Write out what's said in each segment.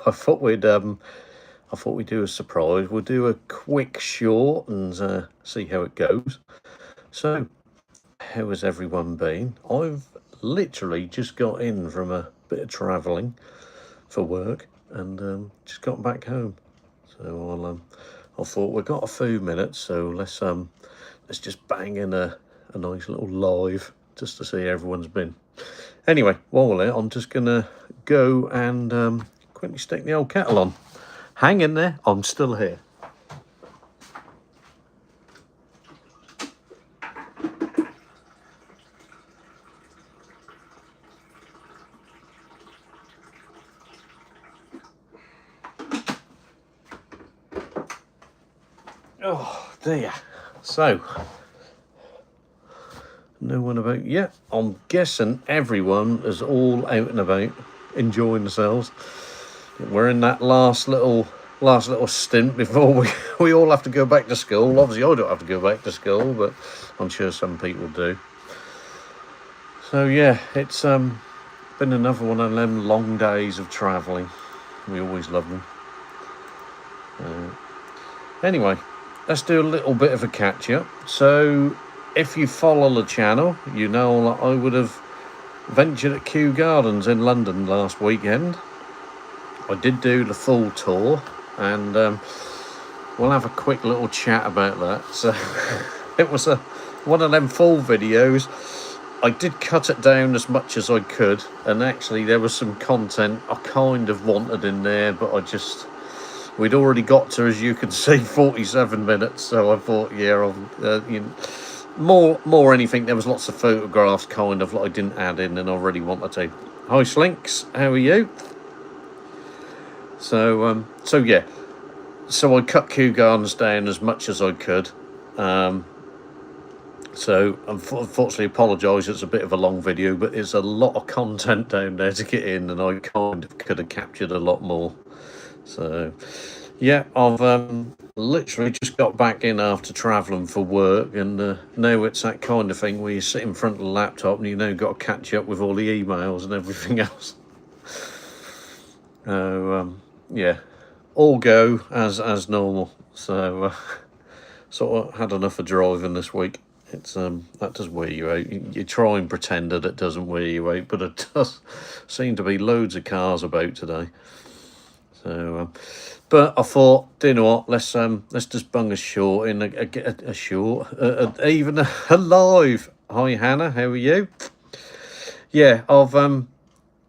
I thought we'd do a surprise. We'll do a quick short and see how it goes. So, how has everyone been? I've literally just got in from a bit of travelling for work and just got back home. So I thought we've got a few minutes, so let's just bang in a nice little live just to see how everyone's been. Anyway, while we're there, I'm just gonna go and quickly stick the old kettle on. Hang in there, I'm still here. Oh dear. So, no one about yet. I'm guessing everyone is all out and about, enjoying themselves. We're in that last little stint before we all have to go back to school. Obviously, I don't have to go back to school, but I'm sure some people do. So yeah, it's been another one of them long days of travelling. We always love them. Anyway, let's do a little bit of a catch up. So if you follow the channel, you know that I would have ventured at Kew Gardens in London last weekend. I did do the full tour, and we'll have a quick little chat about that. So it was one of them full videos. I did cut it down as much as I could, and actually there was some content I kind of wanted in there, but we'd already got to, as you can see, 47 minutes. So I thought, yeah, more anything. There was lots of photographs kind of like I didn't add in, and I really wanted to. Hi Slinks, how are you? So yeah, so I cut Kew Gardens down as much as I could. So unfortunately, apologise, it's a bit of a long video, but there's a lot of content down there to get in, and I kind of could have captured a lot more. So yeah, I've literally just got back in after travelling for work, and now it's that kind of thing where you sit in front of the laptop and you now got to catch up with all the emails and everything else. Yeah, all go as normal. So sort of had enough of driving this week. It's that does wear you out. You try and pretend that it doesn't wear you out, but it does seem to be loads of cars about today. So but I thought, do you know what, let's just bung a short in, a short, even a live. Hi Hannah, how are you? Yeah,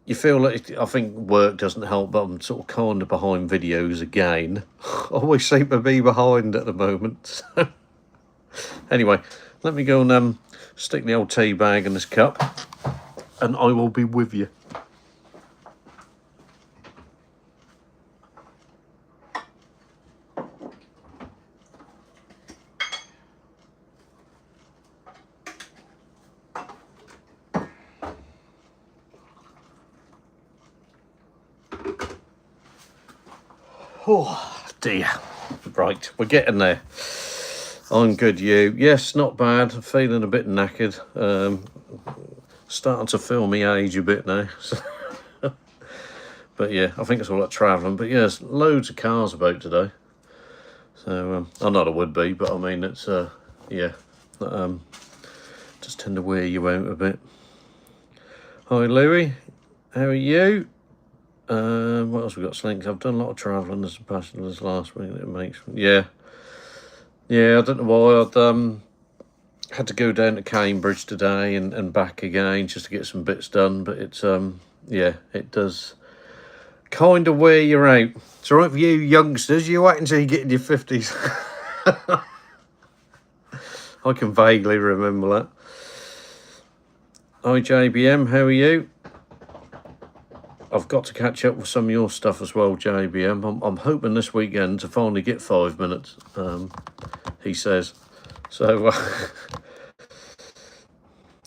you feel like, I think work doesn't help, but I'm sort of kind of behind videos again. I always seem to be behind at the moment. Anyway, let me go and stick the old tea bag in this cup, and I will be with you. Oh dear. Right, we're getting there. I'm good, you? Yes, not bad. Feeling a bit knackered. Starting to feel me age a bit now. But yeah, I think it's all that travelling. But yeah, there's loads of cars about today. So I know there would be, but I mean, it's yeah, just tend to wear you out a bit. Hi Louis, how are you? What else we got, Slinks? I've done a lot of travelling this last week. It makes, yeah, I don't know why. I'd had to go down to Cambridge today and back again just to get some bits done. But it's yeah, it does kind of wear you out. It's all right for you youngsters. You wait until you get in your 50s. I can vaguely remember that. Hi JBM, how are you? I've got to catch up with some of your stuff as well, JBM. I'm hoping this weekend to finally get 5 minutes, he says. So,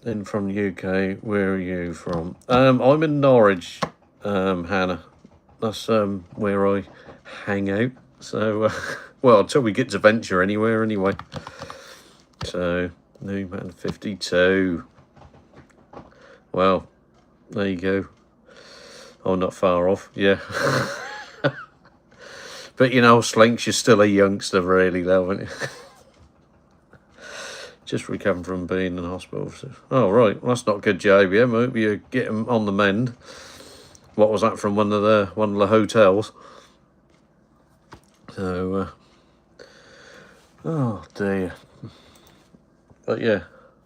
in from the UK, where are you from? I'm in Norwich, Hannah. That's where I hang out. So, well, until we get to venture anywhere anyway. So, New Man 52. Well, there you go. Oh, not far off, yeah. But you know, Slinks, you're still a youngster, really, though, aren't you? Just recovering from being in hospital. Oh, right. Well, that's not good, JBM. I hope you get him on the mend. What was that from one of the hotels? So, oh dear. But yeah,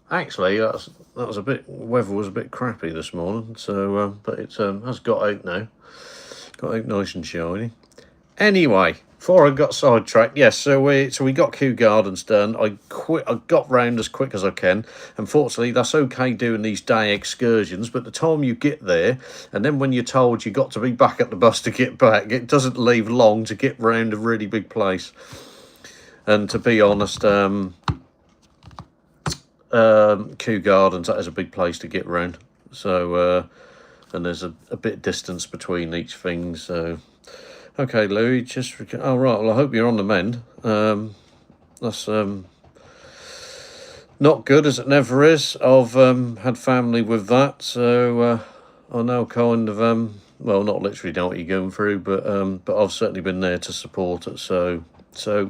actually, that was a bit. Weather was a bit crappy this morning. So, but it has got out now. Got out nice and shiny. Anyway, before I got sidetracked, yes. So we got Kew Gardens done. I got round as quick as I can. Unfortunately, that's okay doing these day excursions, but the time you get there, and then when you're told you got to be back at the bus to get back, it doesn't leave long to get round a really big place. And to be honest, Kew Gardens, that is a big place to get round. So and there's a bit of distance between each thing. So. Okay, Louis, oh, right, well, I hope you're on the mend. That's not good, as it never is. I've had family with that, so I know kind of, well, not literally know what you're going through, but I've certainly been there to support it. So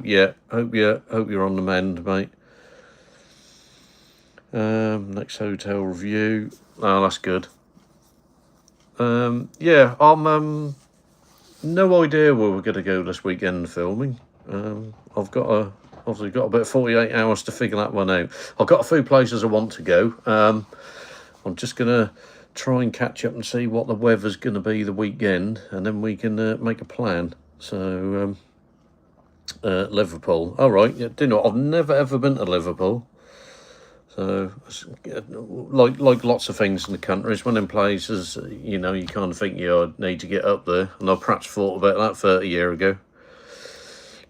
yeah, hope you're on the mend, mate. Next hotel review. Oh, that's good. Yeah, I'm no idea where we're going to go this weekend filming. I've obviously got about 48 hours to figure that one out. I've got a few places I want to go. I'm just going to try and catch up and see what the weather's going to be the weekend, and then we can make a plan. So, Liverpool. All right, yeah, do you know, I've never ever been to Liverpool. So, like lots of things in the country, it's one of them places, you know, you kind of think you need to get up there. And I perhaps thought about that 30 years ago.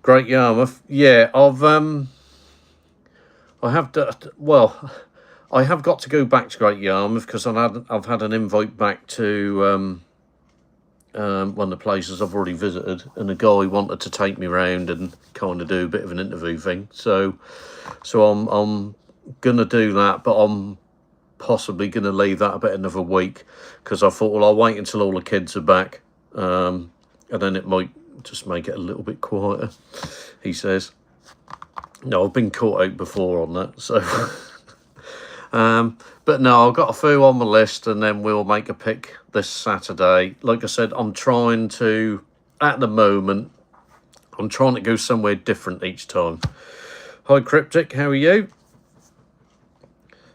Great Yarmouth. Yeah, I have got to go back to Great Yarmouth because I've had an invite back to one of the places I've already visited, and a guy wanted to take me round and kind of do a bit of an interview thing. So I'm gonna do that, but I'm possibly gonna leave that about another week because I thought, well, I'll wait until all the kids are back, and then it might just make it a little bit quieter. He says, no, I've been caught out before on that, so but no, I've got a few on my list, and then we'll make a pick this Saturday. Like I said, at the moment, I'm trying to go somewhere different each time. Hi Cryptic, how are you?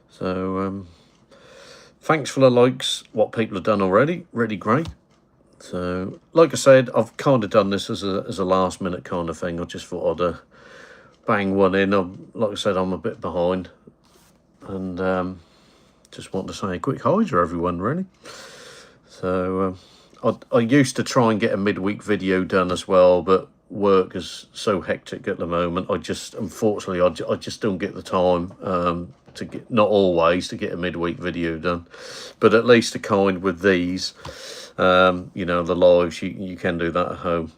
So, thanks for the likes, what people have done already, really great. So, like I said, I've kind of done this as a last minute kind of thing. I just thought I'd bang one in. Like I said, I'm a bit behind, and just want to say a quick hi to everyone, really. So, I used to try and get a midweek video done as well, but work is so hectic at the moment. Unfortunately, I just don't get the time to get, not always, to get a midweek video done, but at least a kind with these, you know, the lives, you can do that at home.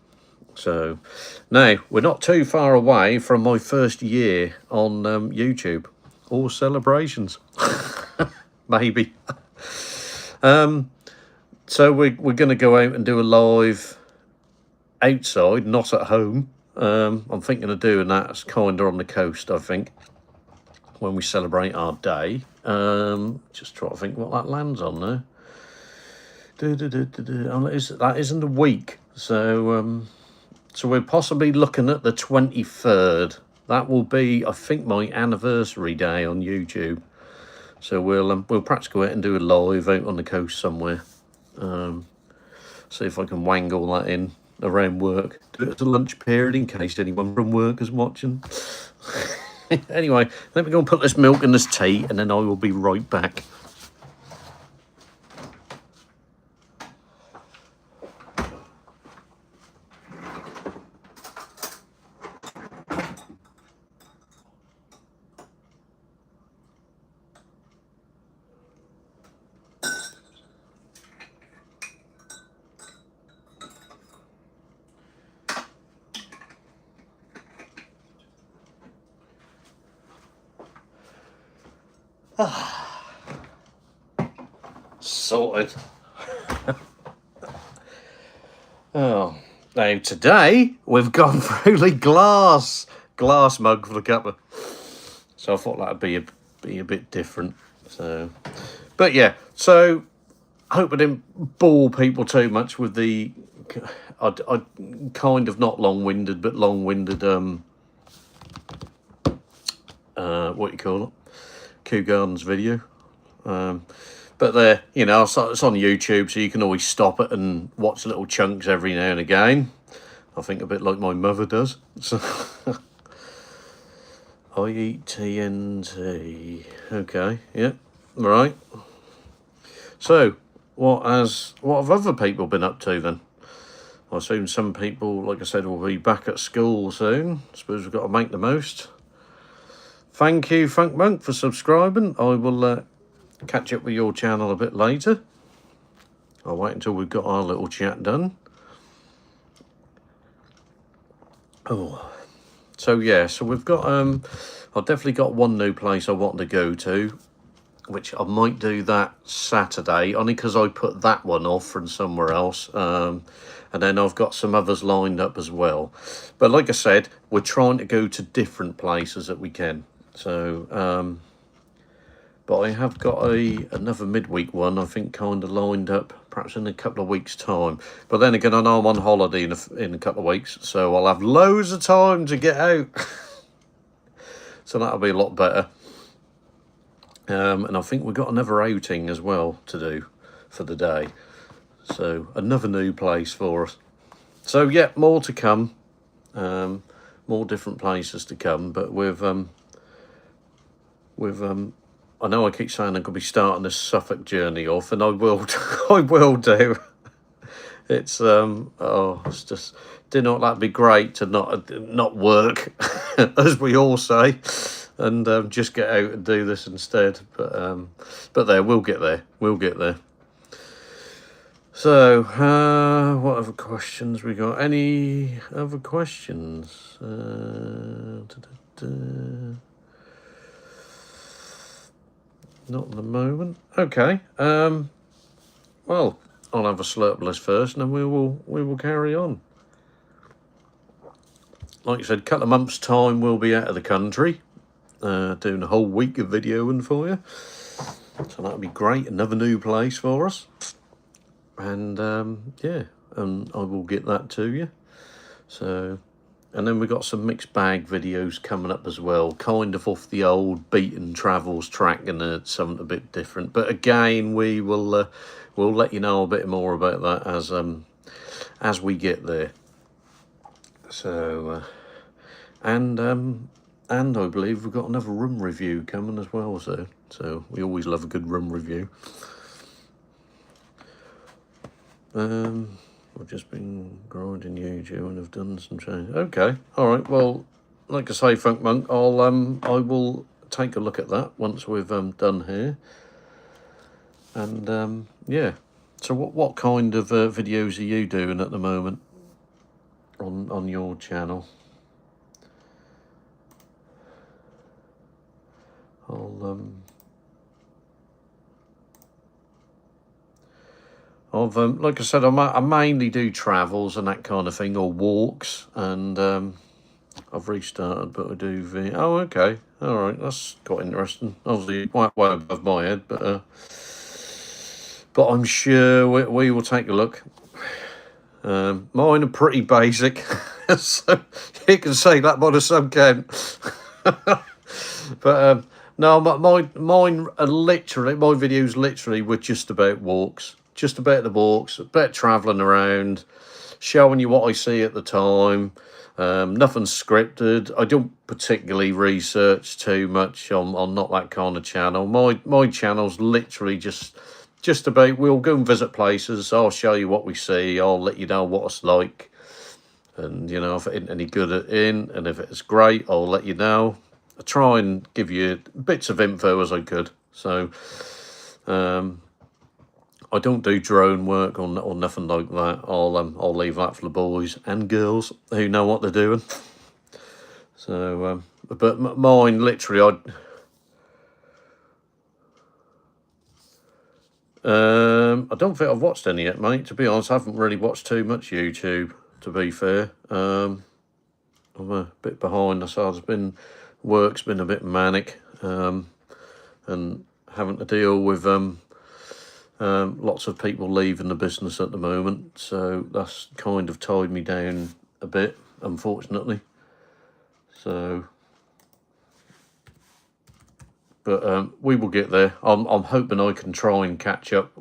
So now we're not too far away from my first year on YouTube. All celebrations, maybe. So we're going to go out and do a live outside, not at home. I'm thinking of doing that as kind of on the coast, I think, when we celebrate our day. Just try to think what that lands on there. That is in the week. So we're possibly looking at the 23rd. That will be, I think, my anniversary day on YouTube. So we'll perhaps go out and do a live out on the coast somewhere. See if I can wangle that in around work. Do it at a lunch period in case anyone from work is watching. Anyway, let me go and put this milk in this tea, and then I will be right back. Sorted. Oh, Now today we've gone through the glass mug for the cuppa, so I thought that'd be a bit different. So, but yeah, so I hope I didn't bore people too much with the. I kind of not long-winded, but long-winded. What you call it? Kew Gardens video. But there, you know, it's on YouTube, so you can always stop it and watch little chunks every now and again. I think a bit like my mother does. So I eat TNT. Okay, yeah, right. So, what have other people been up to then? I assume some people, like I said, will be back at school soon. I suppose we've got to make the most. Thank you, Funk Monk, for subscribing. I will catch up with your channel a bit later. I'll wait until we've got our little chat done. Oh, so yeah, so we've got I've definitely got one new place I want to go to, which I might do that Saturday, only because I put that one off from somewhere else. And then I've got some others lined up as well. But like I said, we're trying to go to different places that we can. So, but I have got another midweek one, I think, kind of lined up, perhaps in a couple of weeks' time. But then again, I know I'm on holiday in a couple of weeks, so I'll have loads of time to get out. So that'll be a lot better. And I think we've got another outing as well to do for the day. So another new place for us. So yeah, more to come. More different places to come. But I know I keep saying I could be starting this Suffolk journey off, and I will. I will do. It's it's just did not that'd be great to not work, as we all say, and just get out and do this instead. But there, we'll get there. We'll get there. So, what other questions we got? Any other questions? Not at the moment. Okay. Well, I'll have a slurp list first, and then we will carry on. Like I said, a couple of months' time we'll be out of the country, doing a whole week of videoing for you. So that'll be great. Another new place for us. And yeah, and I will get that to you. So, and then we've got some mixed bag videos coming up as well, kind of off the old beaten travels track, and something a bit different. But again, we'll let you know a bit more about that as we get there. So, and I believe we've got another room review coming as well. So we always love a good room review. I've just been grinding YouTube and have done some change. Okay, all right. Well, like I say, Funk Monk, I will take a look at that once we've done here. And yeah. So what kind of videos are you doing at the moment on your channel? Like I said, I mainly do travels and that kind of thing, or walks, and I've restarted, but I do oh, okay, all right, that's quite interesting. Obviously, quite way above my head, but I'm sure we will take a look. Mine are pretty basic, so you can say that by the sub count. But no, mine are literally, my videos literally were just about walks. Just about the walks, about travelling around, showing you what I see at the time. Nothing scripted. I don't particularly research too much. I'm not that kind of channel. My channel's literally just about, we'll go and visit places. I'll show you what we see. I'll let you know what it's like. And, you know, if it ain't any good and if it's great, I'll let you know. I try and give you bits of info as I could. So, I don't do drone work or nothing like that. I'll leave that for the boys and girls who know what they're doing. So, but mine literally, I don't think I've watched any yet, mate. To be honest, I haven't really watched too much YouTube. to be fair. I'm a bit behind. Work's been a bit manic, and having to deal with lots of people leaving the business at the moment, so that's kind of tied me down a bit, unfortunately. So, but we will get there. I'm hoping I can try and catch up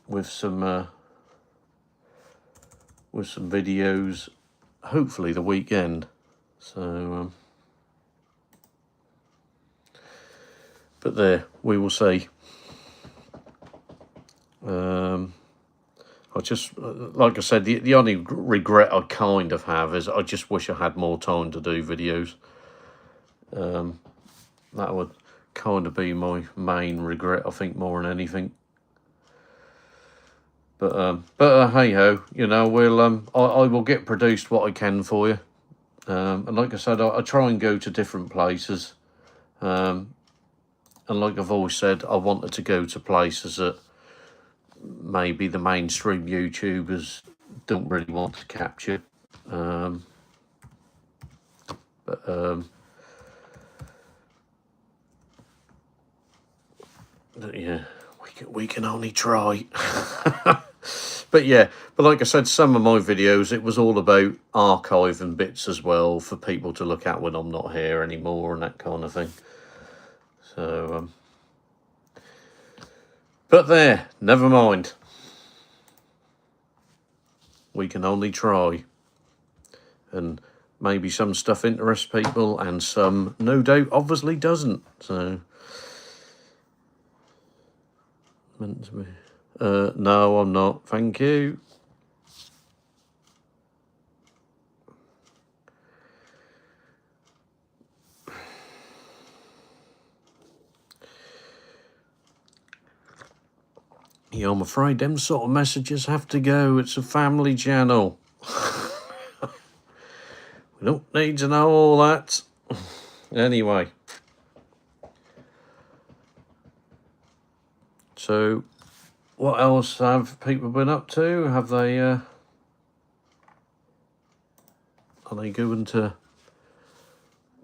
with some videos, hopefully the weekend. So, but there, we will see. I just, like I said, the only regret I kind of have is I just wish I had more time to do videos. That would kind of be my main regret, I think, more than anything. But hey ho, you know, I will get produced what I can for you. And like I said, I try and go to different places. And like I've always said, I wanted to go to places that maybe the mainstream YouTubers don't really want to capture. Yeah, we can only try. But yeah, but like I said, some of my videos, it was all about archiving bits as well for people to look at when I'm not here anymore and that kind of thing. So, but there, never mind. We can only try. And maybe some stuff interests people and some, no doubt, obviously doesn't. So, meant to be. No, I'm not. Thank you. Yeah, I'm afraid them sort of messages have to go. It's a family channel. We don't need to know all that. Anyway. So, what else have people been up to? Have they, are they going to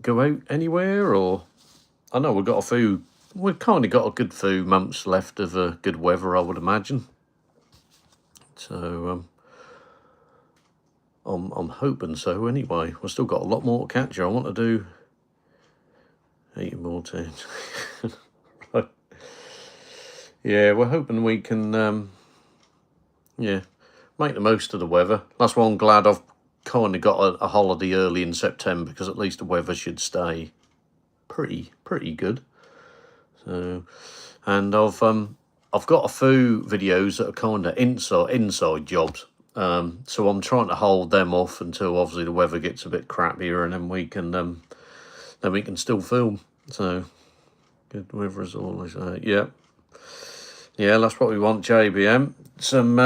go out anywhere, or? I know we've kind of got a good few months left of good weather, I would imagine. So, I'm hoping so anyway. We've still got a lot more to capture. I want to do 8 more times. Right. Yeah, we're hoping we can, yeah, make the most of the weather. That's why I'm glad I've kind of got a holiday early in September, because at least the weather should stay pretty good. So, and I've got a few videos that are kind of inside jobs. So I'm trying to hold them off until obviously the weather gets a bit crappier, and then we can still film. So good weather is always yeah. That's what we want, JBM. Some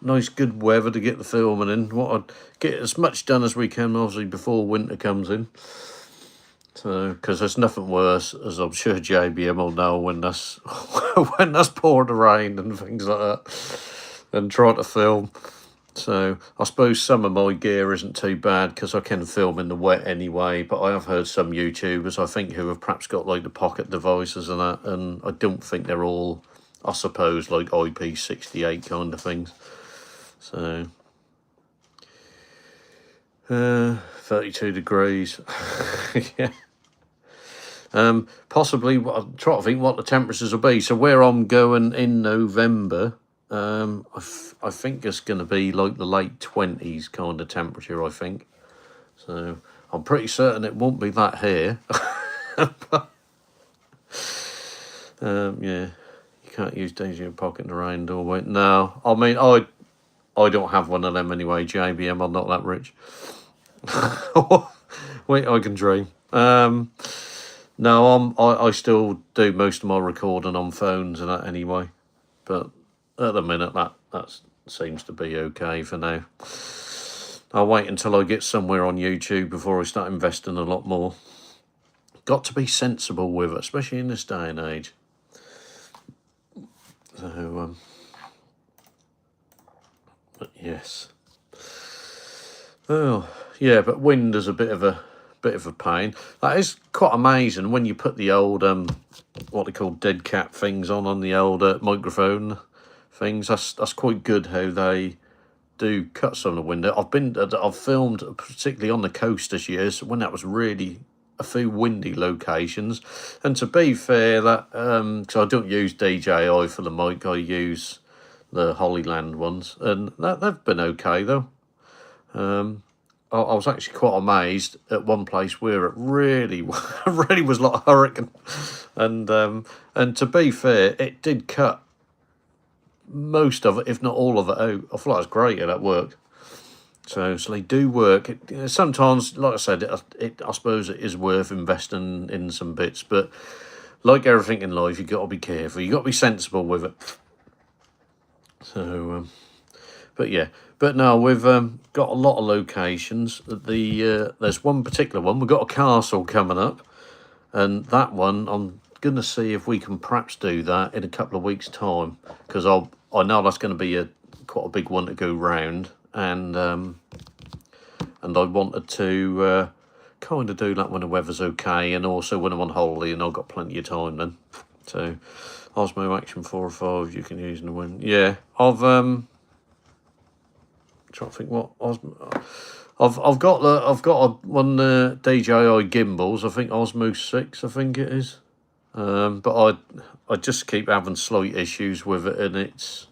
nice good weather to get the filming in. Want to get as much done as we can, obviously, before winter comes in. So, because there's nothing worse, as I'm sure JBM will know, when that's when that's pouring rain and things like that, and trying to film. So I suppose some of my gear isn't too bad because I can film in the wet anyway. But I have heard some YouTubers, I think, who have perhaps got like the pocket devices and that, and I don't think they're all, I suppose, like IP68 kind of things. So 32 degrees. Yeah. Possibly, I'm trying to think what the temperatures will be. So where I'm going in November, I think it's going to be like the late 20s kind of temperature, I think. So I'm pretty certain it won't be that here. But, yeah, you can't use daisy in pocket in the rain doorway. No, I mean, I don't have one of them anyway, JBM. I'm not that rich. Wait, I can dream. No, I still do most of my recording on phones and that anyway. But at the minute, that seems to be okay for now. I'll wait until I get somewhere on YouTube before I start investing a lot more. Got to be sensible with it, especially in this day and age. So, yes. Oh, yeah, but wind is a bit of a pain. That is quite amazing when you put the old what they call dead cat things on the old microphone things. That's quite good how they do cut some of the wind. I've filmed particularly on the coast this year, so when that was really a few windy locations. And to be fair, that because I don't use DJI for the mic, I use the Hollyland ones, and they've been okay though. I was actually quite amazed at one place where it really, really was like a hurricane, and to be fair, it did cut most of it, if not all of it, out. I thought it was great how that worked. So they do work. Sometimes, like I said, I suppose it is worth investing in some bits, but like everything in life, you've got to be careful. You've got to be sensible with it. So, but yeah. But no, we've got a lot of locations. There's one particular one. We've got a castle coming up, and that one, I'm going to see if we can perhaps do that in a couple of weeks' time, because I know that's going to be quite a big one to go round. And I wanted to kind of do that when the weather's okay, and also when I'm on holiday and I've got plenty of time then. So, Osmo Action 4 or 5 you can use in the wind. Yeah, I've trying to think what Osmo. I've got one DJI gimbals. I think Osmo 6. I think it is. But I just keep having slight issues with it, and it's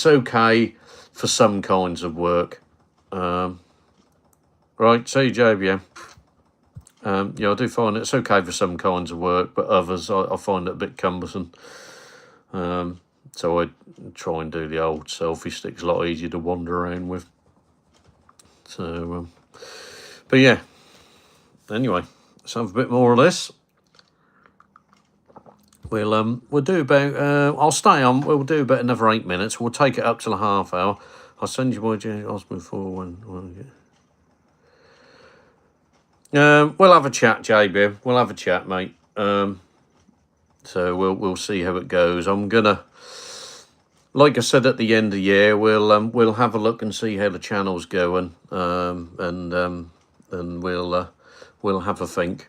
okay for some kinds of work. Right, see JBM. Yeah, I do find it's okay for some kinds of work, but others I find it a bit cumbersome. So I try and do the old selfie sticks, a lot easier to wander around with. So, but yeah. Anyway, let's have a bit more of this. We'll do about. I'll stay on. We'll do about another 8 minutes. We'll take it up till a half hour. I'll send you my Osmo 4 when we'll have a chat, JB. We'll have a chat, mate. So we'll see how it goes. I'm gonna, like I said at the end of the year, we'll have a look and see how the channel's going. And we'll have a think.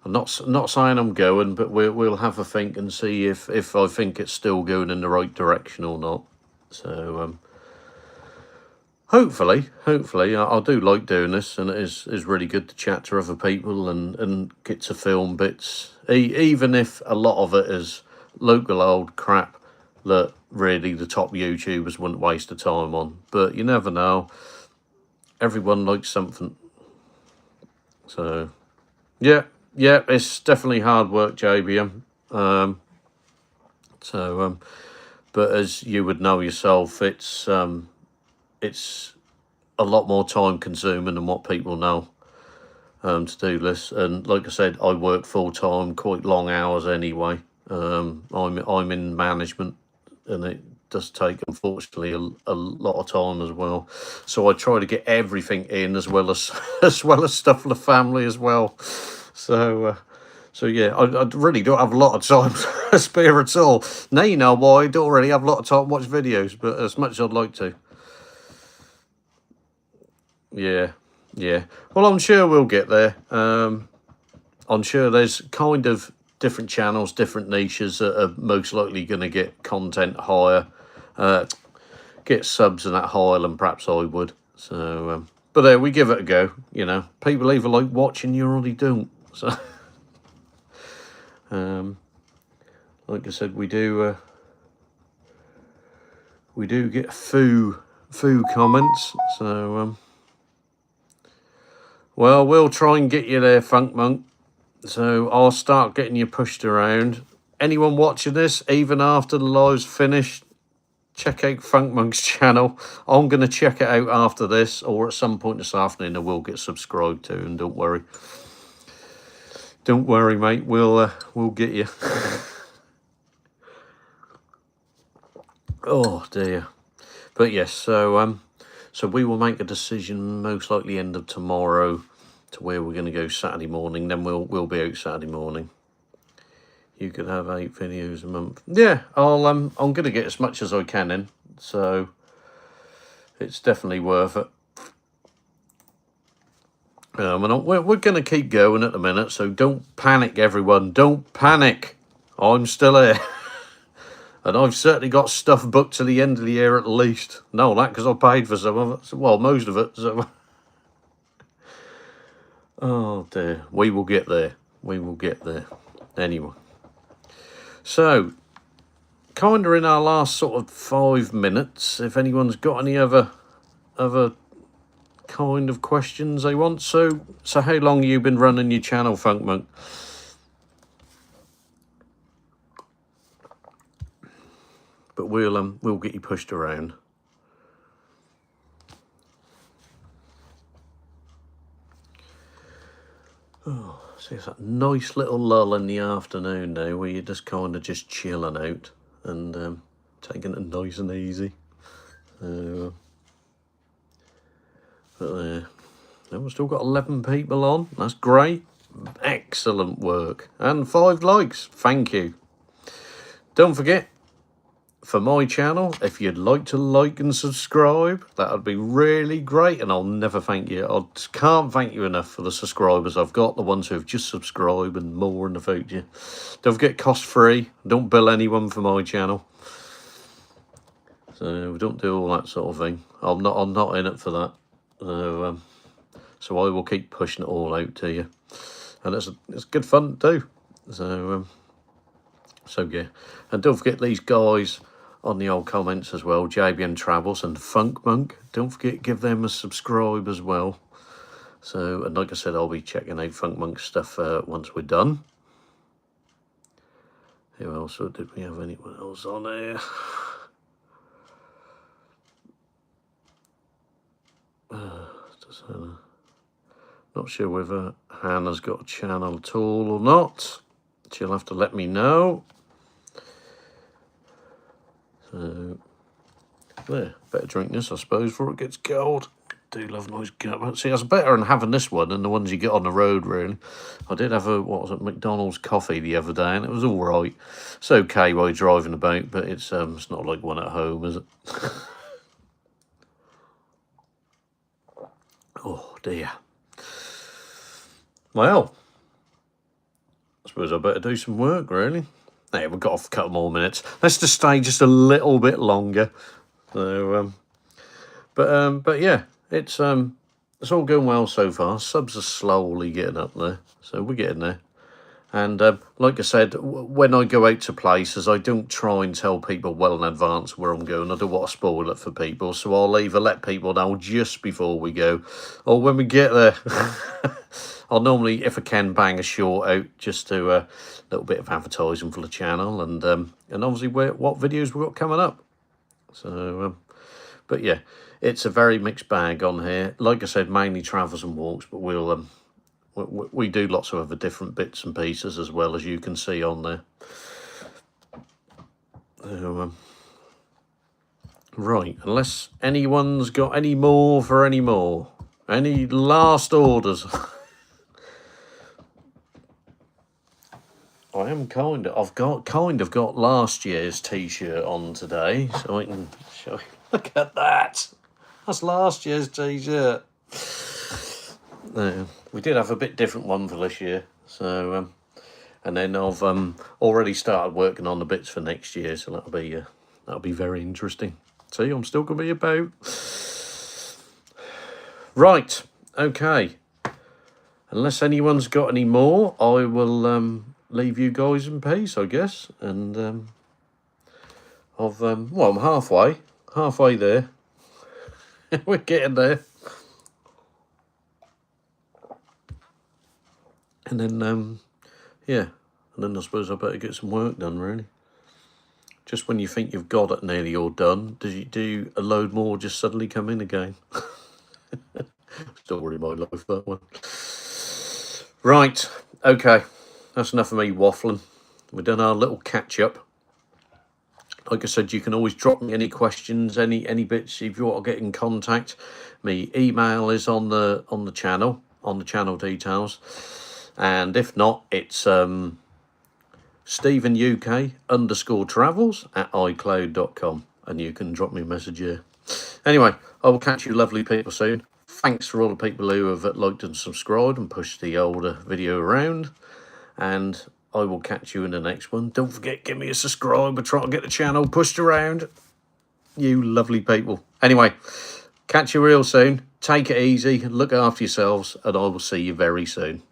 I'm not saying I'm going, but we'll have a think and see if I think it's still going in the right direction or not. So hopefully, I do like doing this, and it is really good to chat to other people and get to film bits, even if a lot of it is local old crap that really the top YouTubers wouldn't waste the time on. But you never know. Everyone likes something. So yeah, it's definitely hard work, JBM. But as you would know yourself, it's a lot more time consuming than what people know to do this. And like I said, I work full time, quite long hours anyway. I'm in management, and it does take, unfortunately, a lot of time as well. So I try to get everything in, as well as stuff for the family as well. So yeah, I really don't have a lot of time to spare at all. Now you know why I don't really have a lot of time to watch videos, but as much as I'd like to. Yeah. Well, I'm sure we'll get there. I'm sure there's kind of different channels, different niches that are most likely going to get content higher, get subs and that higher than perhaps I would. So, but there, we give it a go. You know, people either like watching you or they don't. So, like I said, we do get a few comments. So, well, we'll try and get you there, Funk Monk. So I'll start getting you pushed around. Anyone watching this, even after the live's finished, check out Funk Monk's channel. I'm going to check it out after this, or at some point this afternoon I will get subscribed to, and don't worry. Don't worry, mate. We'll get you. Oh, dear. But yes, so we will make a decision most likely end of tomorrow to where we're going to go Saturday morning. Then we'll be out Saturday morning. You could have 8 videos a month. Yeah, I'm going to get as much as I can in. so it's definitely worth it. And we're going to keep going at the minute, so don't panic, everyone. Don't panic. I'm still here. And I've certainly got stuff booked to the end of the year at least. No, that because I paid for some of it. So, well, most of it. So. Oh dear. We will get there. We will get there. Anyway. So, kind of in our last sort of 5 minutes, if anyone's got any other kind of questions they want. So how long have you been running your channel, Funk Monk? But we'll get you pushed around. Oh, see, it's that nice little lull in the afternoon now where you're just kind of just chilling out and taking it nice and easy. But we've still got 11 people on. That's great. Excellent work. And 5 likes. Thank you. Don't forget, for my channel, if you'd like to like and subscribe, that would be really great, and I'll never thank you. I just can't thank you enough for the subscribers I've got, the ones who have just subscribed and more in the future. Don't forget, cost free. Don't bill anyone for my channel. So we don't do all that sort of thing. I'm not in it for that. So I will keep pushing it all out to you, and it's good fun to do. So yeah, and don't forget these guys on the old comments as well, JBM Travels and Funk Monk. Don't forget, give them a subscribe as well. So, and like I said, I'll be checking out Funk Monk's stuff once we're done. Who else? Did we have anyone else on here? Not sure whether Hannah's got a channel at all or not. She'll have to let me know. So, there, better drink this, I suppose, before it gets cold. Do love nice cuppa. See, that's better than having this one than the ones you get on the road, really. I did have a, McDonald's coffee the other day, and it was all right. It's okay while you're driving about, but it's not like one at home, is it? Oh, dear. Well, I suppose I better do some work, really. Hey, we've got a couple more minutes. Let's just stay just a little bit longer. So, but yeah, it's all going well so far. Subs are slowly getting up there, so we're getting there. And like I said, when I go out to places, I don't try and tell people well in advance where I'm going. I don't want to spoil it for people, so I'll either let people know just before we go, or when we get there. I'll normally, if I can, bang a short out just to a little bit of advertising for the channel, and obviously what videos we've got coming up. So, but yeah, it's a very mixed bag on here. Like I said, mainly travels and walks, but we do lots of other different bits and pieces as well, as you can see on there. So, right, unless anyone's got any more for any more, any last orders. I've kind of got last year's t-shirt on today, so I can show you. Look at that. That's last year's t-shirt. We did have a bit different one for this year, so and then I've already started working on the bits for next year, so that'll be very interesting. See, I'm still gonna be about. Right, okay. Unless anyone's got any more, I will leave you guys in peace, I guess. And well, I'm halfway there. We're getting there. And then yeah, and then I suppose I better get some work done, really. Just when you think you've got it nearly all done, do a load more just suddenly come in again? Story of my life, that one. Right, okay. That's enough of me waffling. We've done our little catch-up. Like I said, you can always drop me any questions, any bits if you want to get in contact. My email is on the channel details. And if not, it's StephenUK_travels@iCloud.com. and you can drop me a message here. Anyway, I will catch you lovely people soon. Thanks for all the people who have liked and subscribed and pushed the older video around. And I will catch you in the next one. Don't forget, give me a subscribe and try to get the channel pushed around. You lovely people. Anyway, catch you real soon. Take it easy. Look after yourselves. And I will see you very soon.